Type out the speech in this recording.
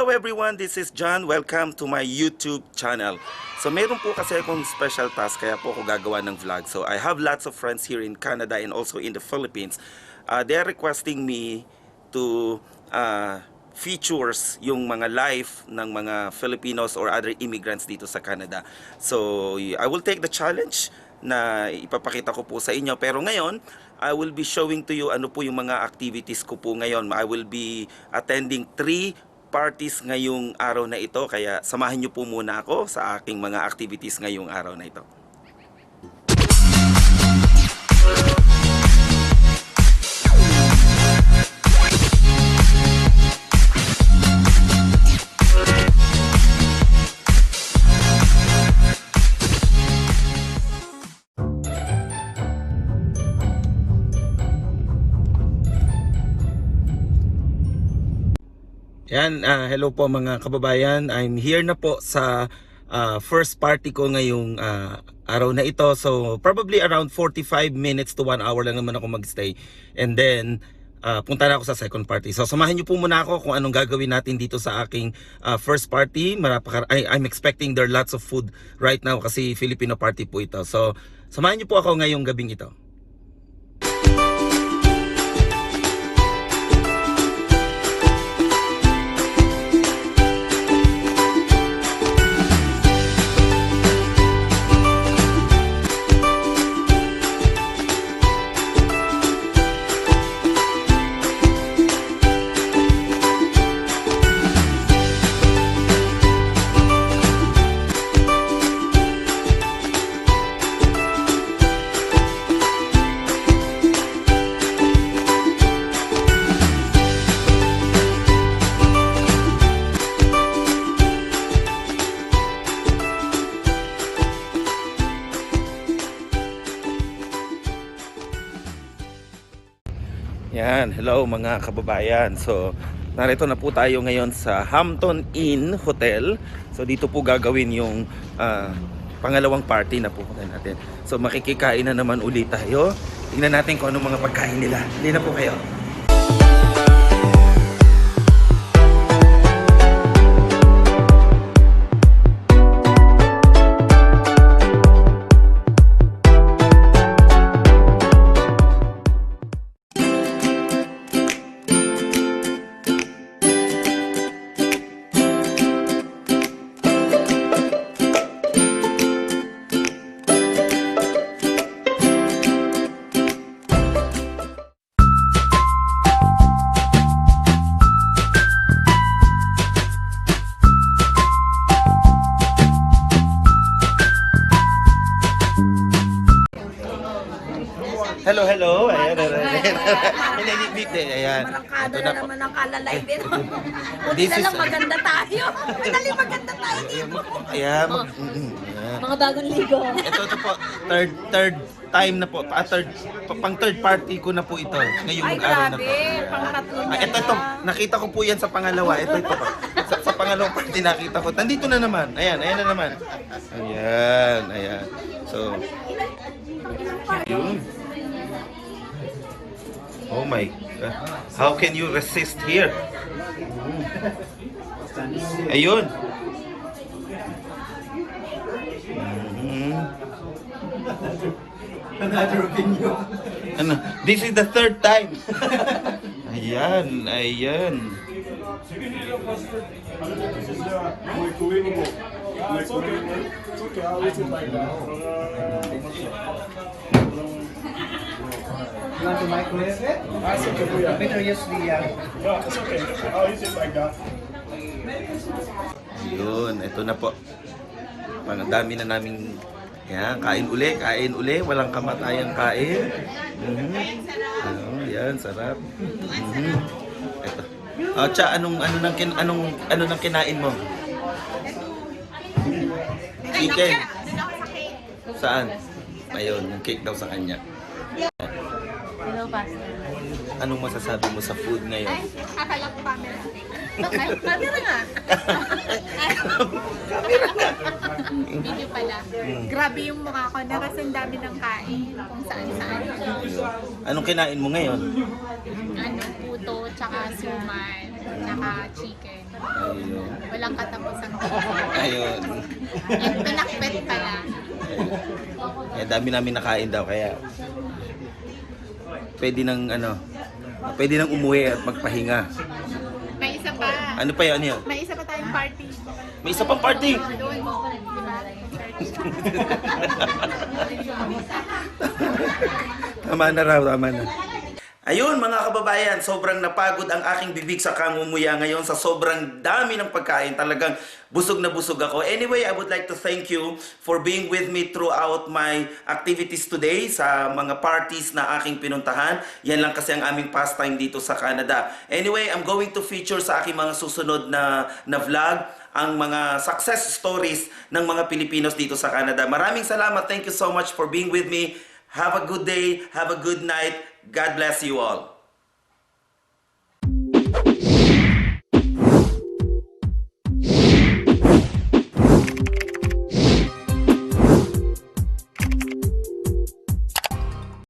Hello everyone, this is John. Welcome to my YouTube channel. So meron po kasi akong special task kaya po ako gagawa ng vlog. So I have lots of friends here in Canada and also in the Philippines. They are requesting me to features yung mga life ng mga Filipinos or other immigrants dito sa Canada. So I will take the challenge na ipapakita ko po sa inyo. Pero ngayon, I will be showing to you ano po yung mga activities ko po ngayon. I will be attending 3 parties ngayong araw na ito. Kaya samahan nyo po muna ako sa aking mga activities ngayong araw na ito. Yan, hello po mga kababayan. I'm here na po sa first party ko ngayong araw na ito. So probably around 45 minutes to 1 hour lang naman ako magstay. And then punta na ako sa second party. So samahan niyo po muna ako kung anong gagawin natin dito sa aking first party. I'm expecting there are lots of food right now kasi Filipino party po ito. So samahan niyo po ako ngayong gabing ito. Yan, hello mga kababayan. So, narito na po tayo ngayon sa Hampton Inn Hotel. So, dito po gagawin yung pangalawang party na pupunta natin. So, makikikain na naman ulit tayo. Tingnan natin kung anong mga pagkain nila. Hindi na po kayo. Hello, hello. Ayan. Ayan. Marangkada na naman ang kalalay din. Buti na lang maganda tayo. Madali maganda tayo dito. Ayan. Mga bagong ligo. Ito po, third time na po. Pang third party ko na po ito. Ngayong Ay, araw na grabe. po. Pang-tatlo niya. Ito. Nakita ko po yan sa pangalawa. Ito po. Sa pangalawang party nakita ko. Nandito na naman. Ayan na naman. Ayan. So, yun. Oh my God. How can you resist here? Ayun. Another opinion. Ano? This is the third time. Ayan. Microwavable. It's okay. I'll eat it like that. You want to microwave it? That's okay, yeah. Better use the... Yeah, it's okay. I'll eat it like that. Yun. Ito na po. Ang dami na naming kain uli. Walang kamatayang kain. Yan, sarap. Ito. Cha, ano nang kinain mo? Chicken. Saan? Ayun, yung cake daw sa kanya. Hello, Pastor. Anong masasabi mo sa food ngayon? Akala ko camera. Ay, camera nga. Video pala. Grabe yung mukha ko na kasi ang dami ng kain kung saan-saan. Anong kinain mo ngayon? Ano, puto, tsaka suman, tsaka chicken. Ayun. Walang katapusan. Ayun. Yung pinakbet pala. Dami namin nakain daw kaya pwede nang pwede nang umuwi at magpahinga. May isa pa. Ano pa yan? Ano yan? May isa pa tayong party. May isa pang party. Doon, di ba? Tama na raw, tama na. Ayun mga kababayan, sobrang napagod ang aking bibig sa kangumuya ngayon sa sobrang dami ng pagkain. Talagang busog na busog ako. Anyway, I would like to thank you for being with me throughout my activities today sa mga parties na aking pinuntahan. Yan lang kasi ang aming pastime dito sa Canada. Anyway, I'm going to feature sa aking mga susunod na vlog ang mga success stories ng mga Pilipinos dito sa Canada. Maraming salamat. Thank you so much for being with me. Have a good day. Have a good night. God bless you all.